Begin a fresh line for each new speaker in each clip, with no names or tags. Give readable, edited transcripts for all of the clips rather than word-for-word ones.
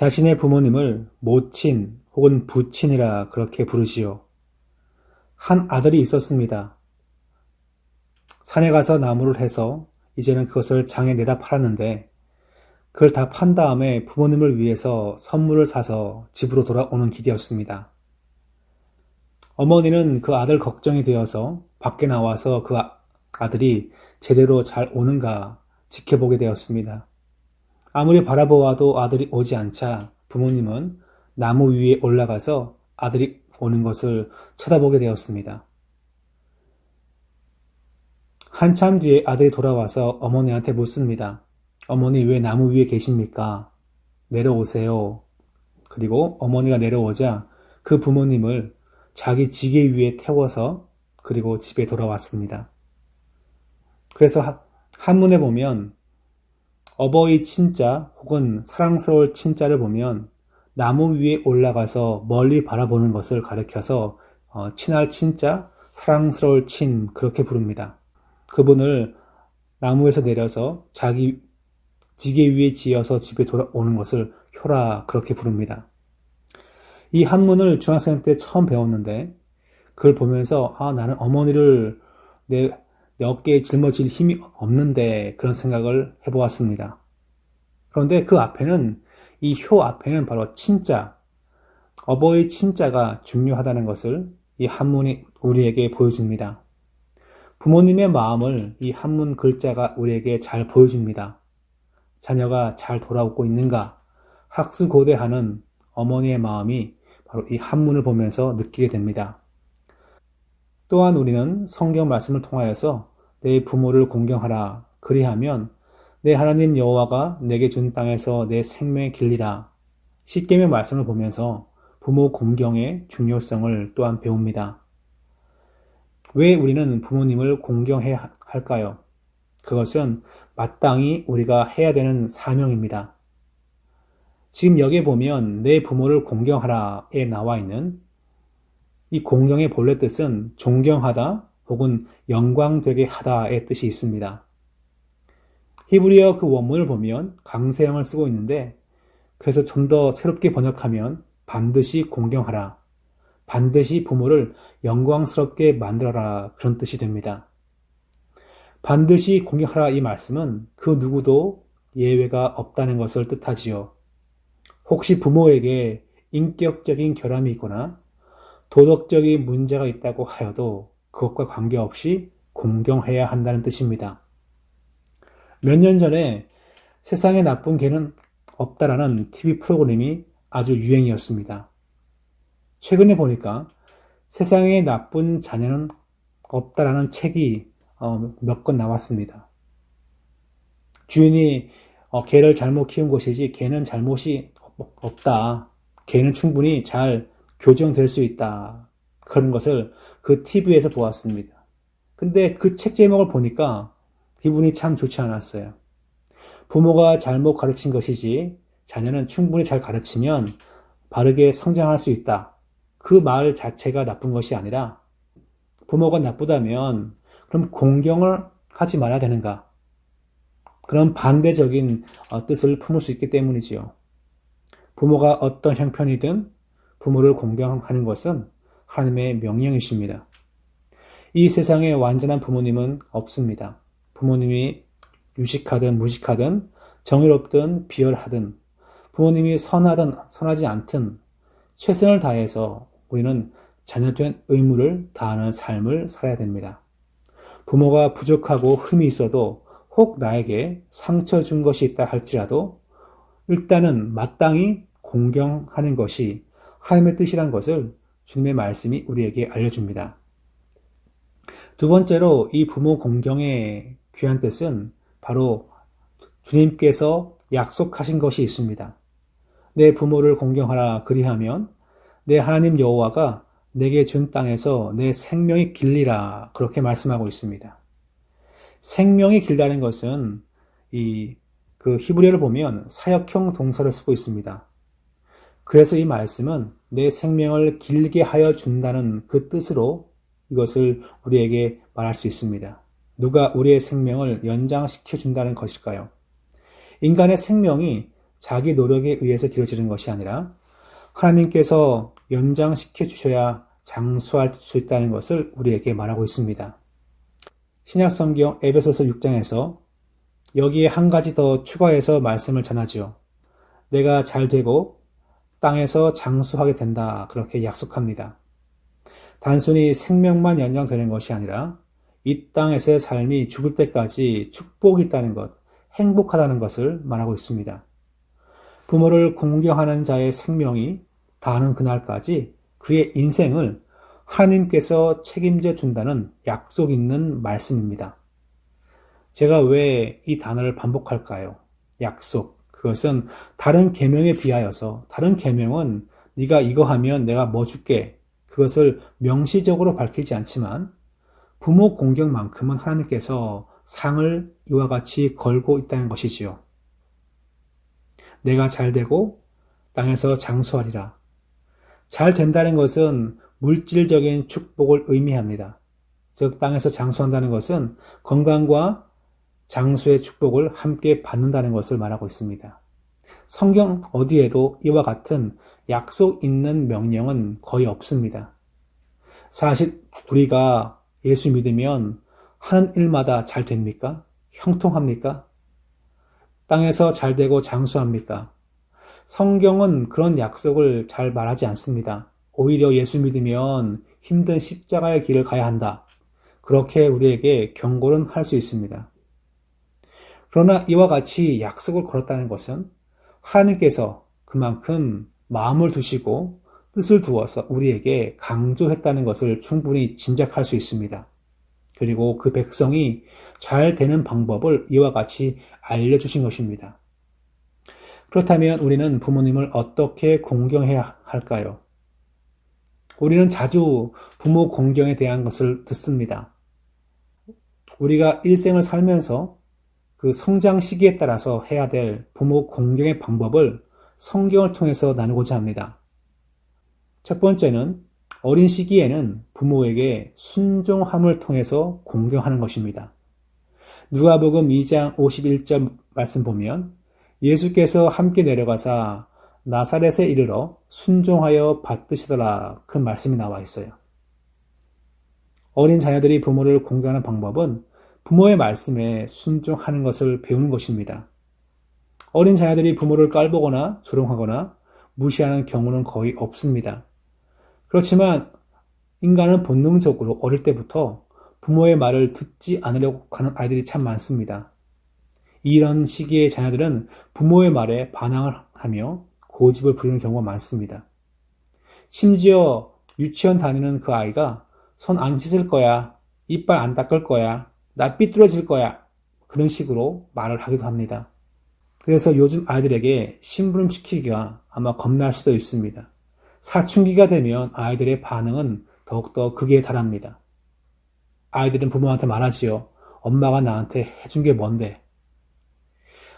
자신의 부모님을 모친 혹은 부친이라 그렇게 부르지요. 한 아들이 있었습니다. 산에 가서 나무를 해서 이제는 그것을 장에 내다 팔았는데 그걸 다 판 다음에 부모님을 위해서 선물을 사서 집으로 돌아오는 길이었습니다. 어머니는 그 아들 걱정이 되어서 밖에 나와서 그 아들이 제대로 잘 오는가 지켜보게 되었습니다. 아무리 바라보아도 아들이 오지 않자 부모님은 나무 위에 올라가서 아들이 오는 것을 쳐다보게 되었습니다. 한참 뒤에 아들이 돌아와서 어머니한테 묻습니다. 어머니, 왜 나무 위에 계십니까? 내려오세요. 그리고 어머니가 내려오자 그 부모님을 자기 지게 위에 태워서 그리고 집에 돌아왔습니다. 그래서 한문에 보면 어버이 친자 혹은 사랑스러울 친자를 보면 나무 위에 올라가서 멀리 바라보는 것을 가리켜서 친할 친자, 사랑스러울 친 그렇게 부릅니다. 그분을 나무에서 내려서 자기 지게 위에 지어서 집에 돌아오는 것을 효라 그렇게 부릅니다. 이 한문을 중학생 때 처음 배웠는데 그걸 보면서 나는 어머니를 내 어깨에 짊어질 힘이 없는데 그런 생각을 해보았습니다. 그런데 그 앞에는 이 효 앞에는 바로 친자, 어버이 친자가 중요하다는 것을 이 한문이 우리에게 보여줍니다. 부모님의 마음을 이 한문 글자가 우리에게 잘 보여줍니다. 자녀가 잘 돌아오고 있는가 학수고대하는 어머니의 마음이 바로 이 한문을 보면서 느끼게 됩니다. 또한 우리는 성경 말씀을 통하여서 내 부모를 공경하라 그리하면 내 하나님 여호와가 내게 준 땅에서 내 생명의 길리라 십계명 말씀을 보면서 부모 공경의 중요성을 또한 배웁니다. 왜 우리는 부모님을 공경해야 할까요? 그것은 마땅히 우리가 해야 되는 사명입니다. 지금 여기에 보면 내 부모를 공경하라에 나와 있는 이 공경의 본래 뜻은 존경하다 혹은 영광되게 하다의 뜻이 있습니다. 히브리어 그 원문을 보면 강세형을 쓰고 있는데 그래서 좀 더 새롭게 번역하면 반드시 공경하라, 반드시 부모를 영광스럽게 만들어라 그런 뜻이 됩니다. 반드시 공경하라 이 말씀은 그 누구도 예외가 없다는 것을 뜻하지요. 혹시 부모에게 인격적인 결함이 있거나 도덕적인 문제가 있다고 하여도 그것과 관계없이 공경해야 한다는 뜻입니다. 몇 년 전에 세상에 나쁜 개는 없다라는 TV 프로그램이 아주 유행이었습니다. 최근에 보니까 세상에 나쁜 자녀는 없다라는 책이 몇 권 나왔습니다. 주인이 개를 잘못 키운 것이지 개는 잘못이 없다. 개는 충분히 잘 교정될 수 있다. 그런 것을 그 TV에서 보았습니다. 근데 그 책 제목을 보니까 기분이 참 좋지 않았어요. 부모가 잘못 가르친 것이지 자녀는 충분히 잘 가르치면 바르게 성장할 수 있다. 그 말 자체가 나쁜 것이 아니라 부모가 나쁘다면 그럼 공경을 하지 말아야 되는가? 그런 반대적인 뜻을 품을 수 있기 때문이지요. 부모가 어떤 형편이든 부모를 공경하는 것은 하나님의 명령이십니다. 이 세상에 완전한 부모님은 없습니다. 부모님이 유식하든 무식하든 정의롭든 비열하든 부모님이 선하든 선하지 않든 최선을 다해서 우리는 자녀된 의무를 다하는 삶을 살아야 됩니다. 부모가 부족하고 흠이 있어도 혹 나에게 상처 준 것이 있다 할지라도 일단은 마땅히 공경하는 것이 하나님의 뜻이란 것을 주님의 말씀이 우리에게 알려줍니다. 두 번째로 이 부모 공경의 귀한 뜻은 바로 주님께서 약속하신 것이 있습니다. 내 부모를 공경하라 그리하면 내 하나님 여호와가 내게 준 땅에서 내 생명이 길리라 그렇게 말씀하고 있습니다. 생명이 길다는 것은 그 히브리어를 보면 사역형 동사를 쓰고 있습니다. 그래서 이 말씀은 내 생명을 길게 하여 준다는 그 뜻으로 이것을 우리에게 말할 수 있습니다. 누가 우리의 생명을 연장시켜 준다는 것일까요? 인간의 생명이 자기 노력에 의해서 기울어지는 것이 아니라 하나님께서 연장시켜 주셔야 장수할 수 있다는 것을 우리에게 말하고 있습니다. 신약성경 에베소서 6장에서 여기에 한 가지 더 추가해서 말씀을 전하지요. 내가 잘 되고 땅에서 장수하게 된다. 그렇게 약속합니다. 단순히 생명만 연장되는 것이 아니라 이 땅에서의 삶이 죽을 때까지 축복이 있다는 것, 행복하다는 것을 말하고 있습니다. 부모를 공경하는 자의 생명이 다하는 그날까지 그의 인생을 하나님께서 책임져 준다는 약속 있는 말씀입니다. 제가 왜 이 단어를 반복할까요? 약속. 그것은 다른 계명에 비하여서 다른 계명은 네가 이거 하면 내가 뭐 줄게. 그것을 명시적으로 밝히지 않지만 부모 공경만큼은 하나님께서 상을 이와 같이 걸고 있다는 것이지요. 내가 잘 되고 땅에서 장수하리라. 잘 된다는 것은 물질적인 축복을 의미합니다. 즉 땅에서 장수한다는 것은 건강과 장수의 축복을 함께 받는다는 것을 말하고 있습니다. 성경 어디에도 이와 같은 약속 있는 명령은 거의 없습니다. 사실 우리가 예수 믿으면 하는 일마다 잘 됩니까? 형통합니까? 땅에서 잘 되고 장수합니까? 성경은 그런 약속을 잘 말하지 않습니다. 오히려 예수 믿으면 힘든 십자가의 길을 가야 한다. 그렇게 우리에게 경고는 할 수 있습니다. 그러나 이와 같이 약속을 걸었다는 것은 하나님께서 그만큼 마음을 두시고 뜻을 두어서 우리에게 강조했다는 것을 충분히 짐작할 수 있습니다. 그리고 그 백성이 잘 되는 방법을 이와 같이 알려주신 것입니다. 그렇다면 우리는 부모님을 어떻게 공경해야 할까요? 우리는 자주 부모 공경에 대한 것을 듣습니다. 우리가 일생을 살면서 그 성장 시기에 따라서 해야 될 부모 공경의 방법을 성경을 통해서 나누고자 합니다. 첫 번째는 어린 시기에는 부모에게 순종함을 통해서 공경하는 것입니다. 누가복음 2장 51절 말씀 보면 예수께서 함께 내려가사 나사렛에 이르러 순종하여 받드시더라 그 말씀이 나와 있어요. 어린 자녀들이 부모를 공경하는 방법은 부모의 말씀에 순종하는 것을 배우는 것입니다. 어린 자녀들이 부모를 깔보거나 조롱하거나 무시하는 경우는 거의 없습니다. 그렇지만 인간은 본능적으로 어릴 때부터 부모의 말을 듣지 않으려고 하는 아이들이 참 많습니다. 이런 시기의 자녀들은 부모의 말에 반항을 하며 고집을 부리는 경우가 많습니다. 심지어 유치원 다니는 그 아이가 손 안 씻을 거야, 이빨 안 닦을 거야, 나 삐뚤어질 거야, 그런 식으로 말을 하기도 합니다. 그래서 요즘 아이들에게 심부름시키기가 아마 겁날 수도 있습니다. 사춘기가 되면 아이들의 반응은 더욱더 극에 달합니다. 아이들은 부모한테 말하지요. 엄마가 나한테 해준 게 뭔데?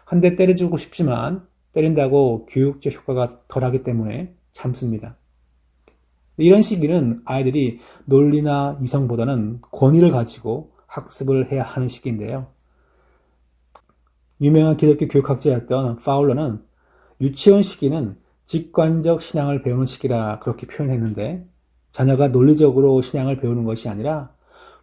한 대 때려주고 싶지만 때린다고 교육적 효과가 덜하기 때문에 참습니다. 이런 시기는 아이들이 논리나 이성보다는 권위를 가지고 학습을 해야 하는 시기인데요. 유명한 기독교 교육학자였던 파울러는 유치원 시기는 직관적 신앙을 배우는 시기라 그렇게 표현했는데 자녀가 논리적으로 신앙을 배우는 것이 아니라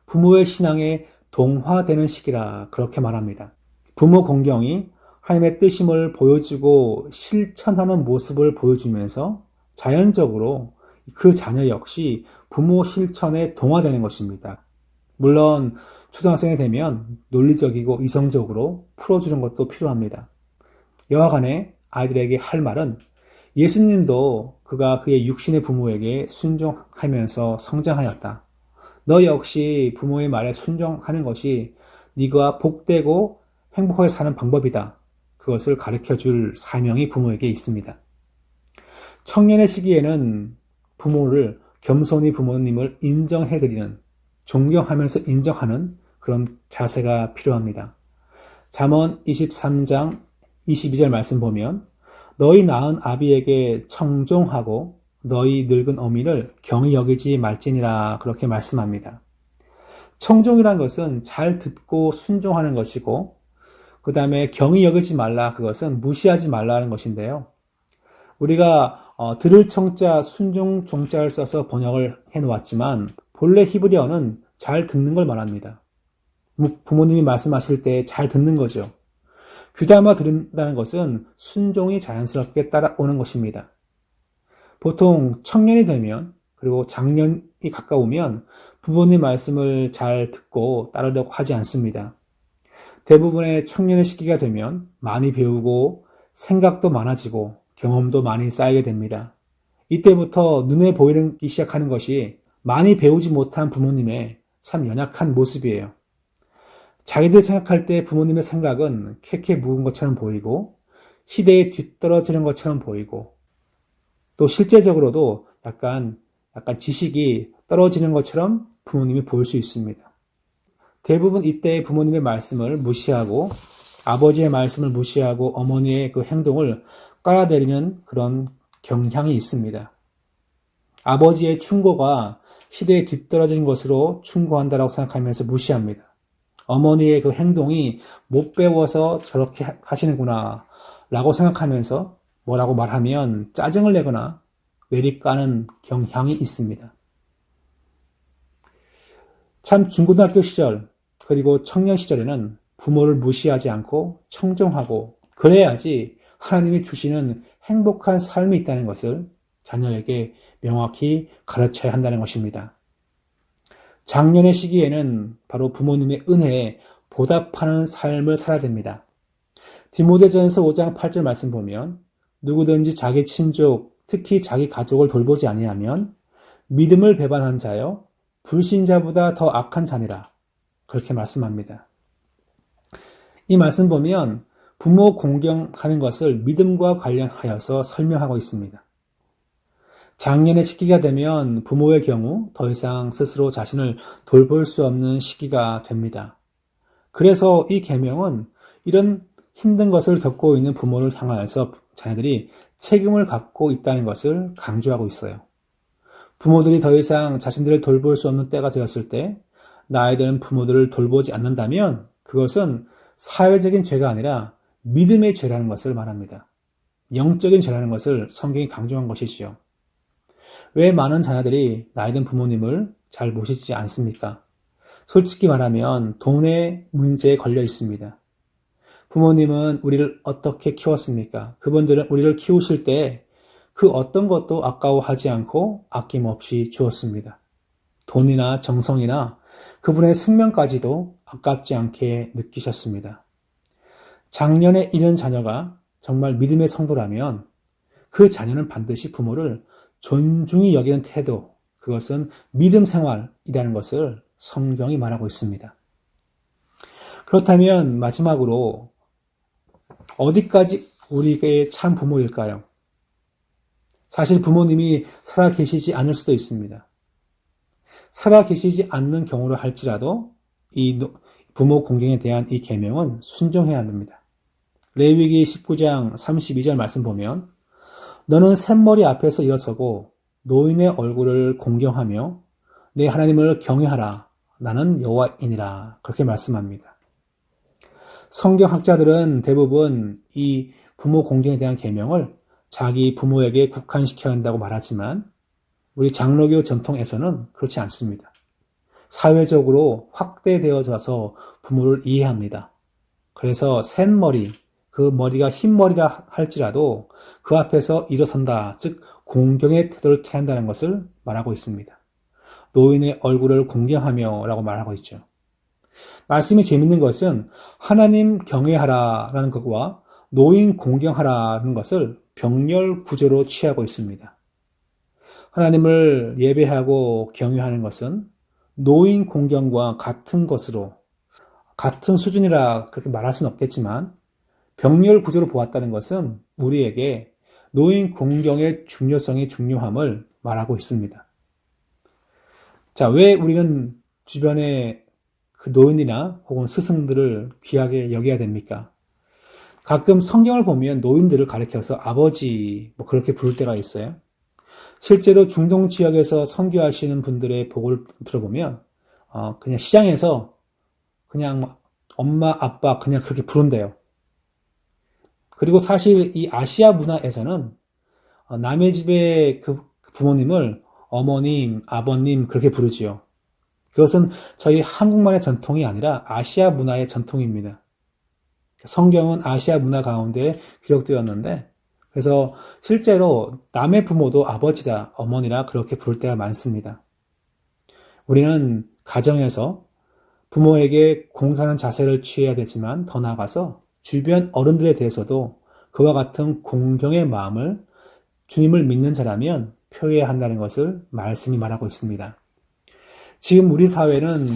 부모의 신앙에 동화되는 시기라 그렇게 말합니다. 부모 공경이 하나님의 뜻임을 보여주고 실천하는 모습을 보여주면서 자연적으로 그 자녀 역시 부모 실천에 동화되는 것입니다. 물론 초등학생이 되면 논리적이고 이성적으로 풀어주는 것도 필요합니다. 여하간에 아이들에게 할 말은 예수님도 그가 그의 육신의 부모에게 순종하면서 성장하였다. 너 역시 부모의 말에 순종하는 것이 네가 복되고 행복하게 사는 방법이다. 그것을 가르쳐줄 사명이 부모에게 있습니다. 청년의 시기에는 부모를 겸손히 부모님을 인정해드리는, 존경하면서 인정하는 그런 자세가 필요합니다. 잠언 23장 22절 말씀 보면 너희 낳은 아비에게 청종하고 너희 늙은 어미를 경히 여기지 말지니라 그렇게 말씀합니다. 청종이란 것은 잘 듣고 순종하는 것이고 그 다음에 경히 여기지 말라, 그것은 무시하지 말라는 것인데요. 우리가 들을 청자, 순종 종자를 써서 번역을 해놓았지만 본래 히브리어는 잘 듣는 걸 말합니다. 부모님이 말씀하실 때 잘 듣는 거죠. 귀담아 들은다는 것은 순종이 자연스럽게 따라오는 것입니다. 보통 청년이 되면 그리고 장년이 가까우면 부모님 말씀을 잘 듣고 따르려고 하지 않습니다. 대부분의 청년의 시기가 되면 많이 배우고 생각도 많아지고 경험도 많이 쌓이게 됩니다. 이때부터 눈에 보이기 시작하는 것이 많이 배우지 못한 부모님의 참 연약한 모습이에요. 자기들 생각할 때 부모님의 생각은 캐캐 묵은 것처럼 보이고 시대에 뒤떨어지는 것처럼 보이고 또 실제적으로도 약간 지식이 떨어지는 것처럼 부모님이 보일 수 있습니다. 대부분 이때의 부모님의 말씀을 무시하고 아버지의 말씀을 무시하고 어머니의 그 행동을 깔아내리는 그런 경향이 있습니다. 아버지의 충고가 시대에 뒤떨어진 것으로 충고한다라고 생각하면서 무시합니다. 어머니의 그 행동이 못 배워서 저렇게 하시는구나 라고 생각하면서 뭐라고 말하면 짜증을 내거나 내리까는 경향이 있습니다. 참 중고등학교 시절 그리고 청년 시절에는 부모를 무시하지 않고 청종하고 그래야지 하나님이 주시는 행복한 삶이 있다는 것을 자녀에게 명확히 가르쳐야 한다는 것입니다. 장년의 시기에는 바로 부모님의 은혜에 보답하는 삶을 살아야 됩니다. 디모데전서 5장 8절 말씀 보면 누구든지 자기 친족, 특히 자기 가족을 돌보지 아니하면 믿음을 배반한 자여 불신자보다 더 악한 자니라. 그렇게 말씀합니다. 이 말씀 보면 부모 공경하는 것을 믿음과 관련하여서 설명하고 있습니다. 장년의 시기가 되면 부모의 경우 더 이상 스스로 자신을 돌볼 수 없는 시기가 됩니다. 그래서 이 계명은 이런 힘든 것을 겪고 있는 부모를 향하여서 자녀들이 책임을 갖고 있다는 것을 강조하고 있어요. 부모들이 더 이상 자신들을 돌볼 수 없는 때가 되었을 때 나이 드는 부모들을 돌보지 않는다면 그것은 사회적인 죄가 아니라 믿음의 죄라는 것을 말합니다. 영적인 죄라는 것을 성경이 강조한 것이지요. 왜 많은 자녀들이 나이든 부모님을 잘 모시지 않습니까? 솔직히 말하면 돈의 문제에 걸려 있습니다. 부모님은 우리를 어떻게 키웠습니까? 그분들은 우리를 키우실 때 그 어떤 것도 아까워하지 않고 아낌없이 주었습니다. 돈이나 정성이나 그분의 생명까지도 아깝지 않게 느끼셨습니다. 작년에 잃은 자녀가 정말 믿음의 성도라면 그 자녀는 반드시 부모를 존중히 여기는 태도, 그것은 믿음 생활이라는 것을 성경이 말하고 있습니다. 그렇다면 마지막으로 어디까지 우리에게 참 부모일까요? 사실 부모님이 살아계시지 않을 수도 있습니다. 살아계시지 않는 경우로 할지라도 이 부모 공경에 대한 이 계명은 순종해야 합니다. 레위기 19장 32절 말씀 보면 너는 샘머리 앞에서 일어서고 노인의 얼굴을 공경하며 내 하나님을 경외하라. 나는 여호와이니라. 그렇게 말씀합니다. 성경학자들은 대부분 이 부모 공경에 대한 계명을 자기 부모에게 국한시켜야 한다고 말하지만 우리 장로교 전통에서는 그렇지 않습니다. 사회적으로 확대되어져서 부모를 이해합니다. 그래서 샌머리, 그 머리가 흰머리라 할지라도 그 앞에서 일어선다, 즉 공경의 태도를 취해야 한다는 것을 말하고 있습니다. 노인의 얼굴을 공경하며 라고 말하고 있죠. 말씀이 재밌는 것은 하나님 경외하라라는 것과 노인 공경하라는 것을 병렬 구조로 취하고 있습니다. 하나님을 예배하고 경외하는 것은 노인 공경과 같은 것으로 같은 수준이라 그렇게 말할 수는 없겠지만 병렬 구조로 보았다는 것은 우리에게 노인 공경의 중요성이 중요함을 말하고 있습니다. 자, 왜 우리는 주변에 그 노인이나 혹은 스승들을 귀하게 여겨야 됩니까? 가끔 성경을 보면 노인들을 가리켜서 아버지 그렇게 부를 때가 있어요. 실제로 중동 지역에서 선교하시는 분들의 복을 들어보면 그냥 시장에서 그냥 엄마 아빠 그냥 그렇게 부른대요. 그리고 사실 이 아시아 문화에서는 남의 집의 그 부모님을 어머님, 아버님 그렇게 부르지요. 그것은 저희 한국만의 전통이 아니라 아시아 문화의 전통입니다. 성경은 아시아 문화 가운데 기록되었는데, 그래서 실제로 남의 부모도 아버지다, 어머니라 그렇게 부를 때가 많습니다. 우리는 가정에서 부모에게 공경하는 자세를 취해야 되지만 더 나아가서 주변 어른들에 대해서도 그와 같은 공경의 마음을 주님을 믿는 자라면 표해야 한다는 것을 말씀이 말하고 있습니다. 지금 우리 사회는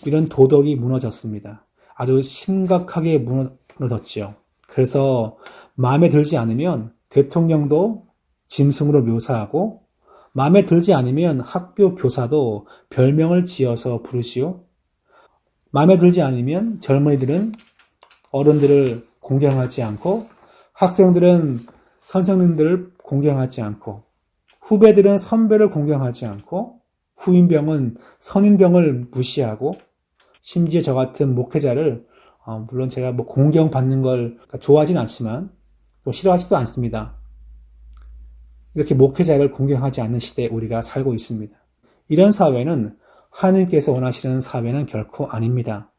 이런 도덕이 무너졌습니다. 아주 심각하게 무너졌지요. 그래서 마음에 들지 않으면 대통령도 짐승으로 묘사하고 마음에 들지 않으면 학교 교사도 별명을 지어서 부르시오. 마음에 들지 않으면 젊은이들은 어른들을 공경하지 않고 학생들은 선생님들을 공경하지 않고 후배들은 선배를 공경하지 않고 후임병은 선임병을 무시하고 심지어 저 같은 목회자를 물론 제가 공경받는 걸 좋아하진 않지만 또 싫어하지도 않습니다. 이렇게 목회자를 공경하지 않는 시대에 우리가 살고 있습니다. 이런 사회는 하나님께서 원하시는 사회는 결코 아닙니다.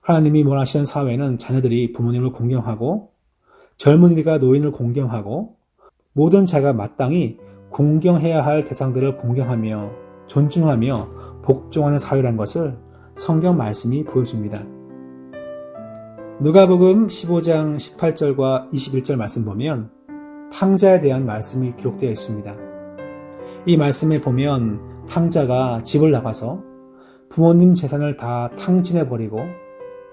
하나님이 원하시는 사회는 자녀들이 부모님을 공경하고 젊은이가 노인을 공경하고 모든 자가 마땅히 공경해야 할 대상들을 공경하며 존중하며 복종하는 사회라는 것을 성경 말씀이 보여줍니다. 누가복음 15장 18절과 21절 말씀 보면 탕자에 대한 말씀이 기록되어 있습니다. 이 말씀에 보면 탕자가 집을 나가서 부모님 재산을 다 탕진해버리고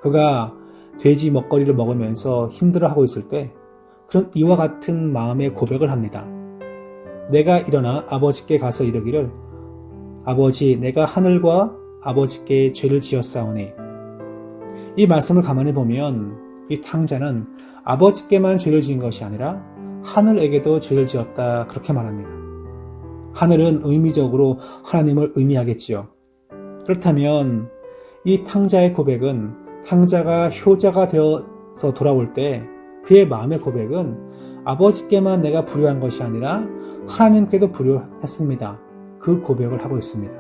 그가 돼지 먹거리를 먹으면서 힘들어하고 있을 때 그런 이와 같은 마음의 고백을 합니다. 내가 일어나 아버지께 가서 이르기를 아버지 내가 하늘과 아버지께 죄를 지었사오니 이 말씀을 가만히 보면 이 탕자는 아버지께만 죄를 지은 것이 아니라 하늘에게도 죄를 지었다 그렇게 말합니다. 하늘은 의미적으로 하나님을 의미하겠지요. 그렇다면 이 탕자의 고백은 탕자가 효자가 되어서 돌아올 때 그의 마음의 고백은 아버지께만 내가 불효한 것이 아니라 하나님께도 불효했습니다. 그 고백을 하고 있습니다.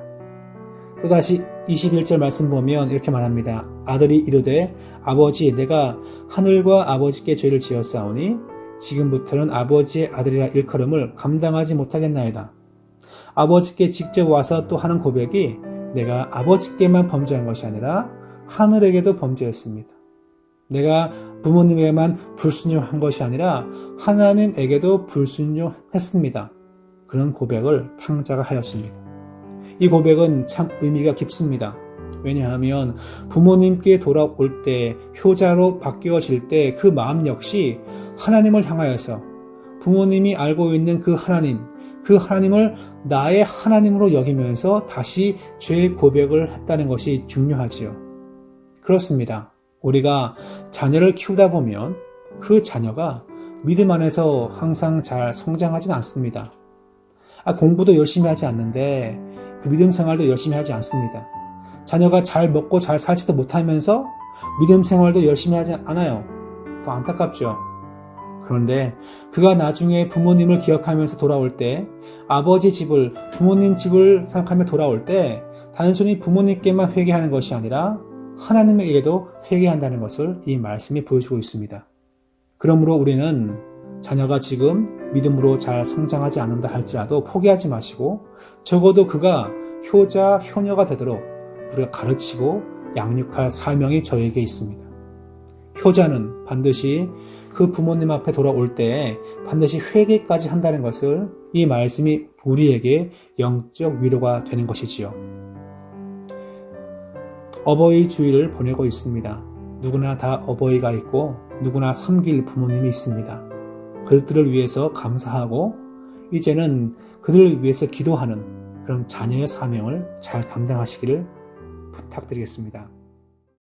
또다시 21절 말씀 보면 이렇게 말합니다. 아들이 이르되 아버지 내가 하늘과 아버지께 죄를 지었사오니 지금부터는 아버지의 아들이라 일컬음을 감당하지 못하겠나이다. 아버지께 직접 와서 또 하는 고백이 내가 아버지께만 범죄한 것이 아니라 하늘에게도 범죄했습니다. 내가 부모님에게만 불순종한 것이 아니라 하나님에게도 불순종했습니다. 그런 고백을 탕자가 하였습니다. 이 고백은 참 의미가 깊습니다. 왜냐하면 부모님께 돌아올 때 효자로 바뀌어질 때 그 마음 역시 하나님을 향하여서 부모님이 알고 있는 그 하나님을 나의 하나님으로 여기면서 다시 죄 고백을 했다는 것이 중요하지요. 그렇습니다. 우리가 자녀를 키우다 보면 그 자녀가 믿음 안에서 항상 잘 성장하진 않습니다. 공부도 열심히 하지 않는데 그 믿음 생활도 열심히 하지 않습니다. 자녀가 잘 먹고 잘 살지도 못하면서 믿음 생활도 열심히 하지 않아요. 더 안타깝죠. 그런데 그가 나중에 부모님을 기억하면서 돌아올 때 아버지 집을 부모님 집을 생각하며 돌아올 때 단순히 부모님께만 회개하는 것이 아니라 하나님에게도 회개한다는 것을 이 말씀이 보여주고 있습니다. 그러므로 우리는 자녀가 지금 믿음으로 잘 성장하지 않는다 할지라도 포기하지 마시고 적어도 그가 효자, 효녀가 되도록 우리가 가르치고 양육할 사명이 저에게 있습니다. 효자는 반드시 그 부모님 앞에 돌아올 때 반드시 회개까지 한다는 것을 이 말씀이 우리에게 영적 위로가 되는 것이지요. 어버이 주일을 보내고 있습니다. 누구나 다 어버이가 있고 누구나 섬길 부모님이 있습니다. 그들을 위해서 감사하고 이제는 그들을 위해서 기도하는 그런 자녀의 사명을 잘 감당하시기를 부탁드리겠습니다.